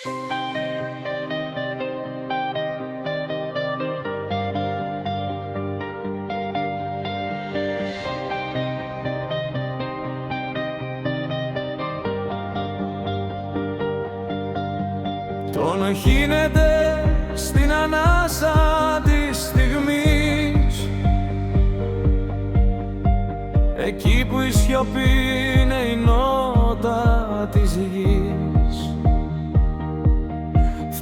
Τον χύνεται στην ανάσα της στιγμής, εκεί που η σιωπή είναι η νότα της γης.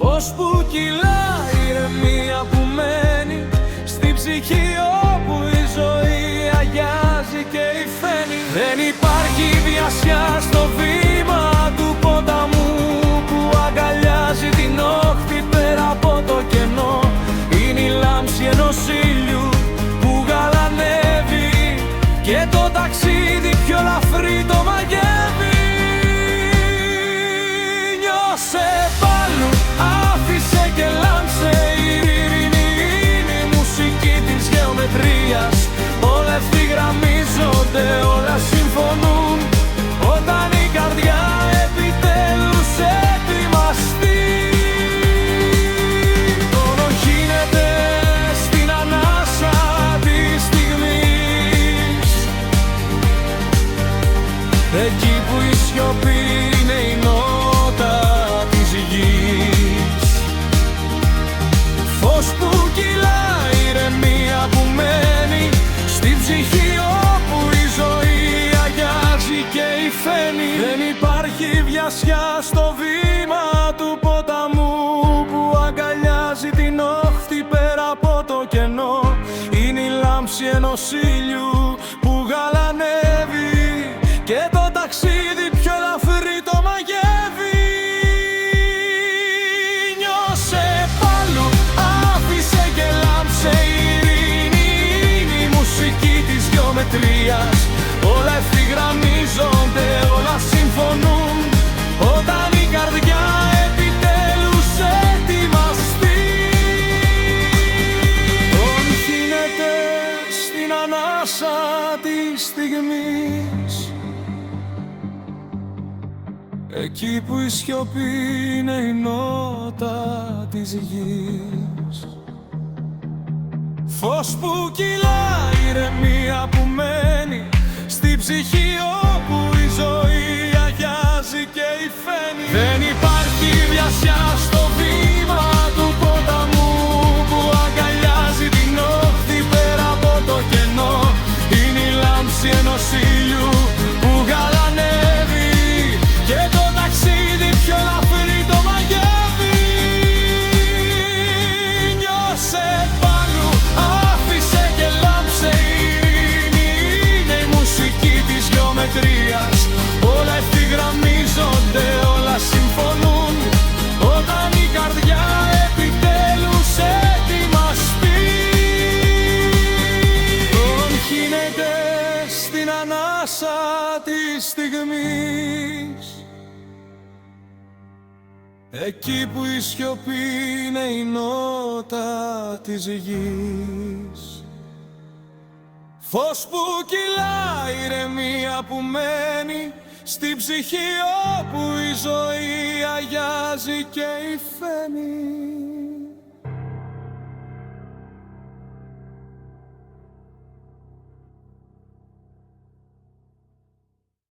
Φως που κυλάει, ηρεμία που μένει στην ψυχή, όπου η ζωή αγιάζει και υφαίνει. Δεν υπάρχει βιασιά στο βήμα του ποταμού που αγκαλιάζει την όχθη πέρα από το κενό. Είναι η λάμψη ενός ήλιου που γαλανεύει και το ταξίδι πιο ελαφρύ το μαγεύει. Νιώσε πάλι, άφησε και λάμψε, η ειρήνη είναι η μουσική της γεωμετρίας. Όλα ευθυγραμμίζονται, όλα συμφωνούν όταν η καρδιά επιτέλους ετοιμαστεί. Τον χύνεται στην ανάσα της στιγμής, εκεί που η σιωπή είναι η νότα της γης. Φως που κυλάει, ηρεμία που μένει στην ψυχή, όπου η ζωή αγιάζει και υφαίνει. Δεν υπάρχει βιασιά στο βήμα του ποταμού που αγκαλιάζει την όχθη πέρα από το κενό. Είναι η λάμψη ενός ήλιου που γαλανεύει και το ταξίδι πιο ελαφρύ το μαγεύει. Νιώσε πάλι, άφησε και λάμψε, η ειρήνη είναι η μουσική της γεωμετρίας. Όλα ευθυγραμμίζονται, όλα συμφωνούν όταν η καρδιά επιτέλους ετοιμαστεί. Τον χύνεται στην ανάσα της στιγμής, εκεί που η σιωπή είναι η νότα της γης. Φως που κυλάει, ηρεμία που μένει στην ψυχή, όπου η ζωή αγιάζει και υφαίνει. Δεν υπάρχει βιασιά στο βήμα του ποταμού που αγκαλιάζει την όχθη πέρα από το κενό. Είναι η λάμψη ενός ήλιου που γαλανεύει και το ταξίδι πιο ελαφρύ το μαγεύει. Νιώσε πάλι, άφησε και λάμψε, η ειρήνη είναι η μουσική της γεωμετρίας. Όλα ευθυγραμμίζονται, όλα συμφωνούν όταν η καρδιά επιτέλους ετοιμαστεί. Τον χύνεται στην ανάσα της στιγμής, εκεί που η σιωπή είναι η νότα της γης. Φως που κυλάει, ηρεμία που μένει στην ψυχή, όπου η ζωή αγιάζει και υφαίνει.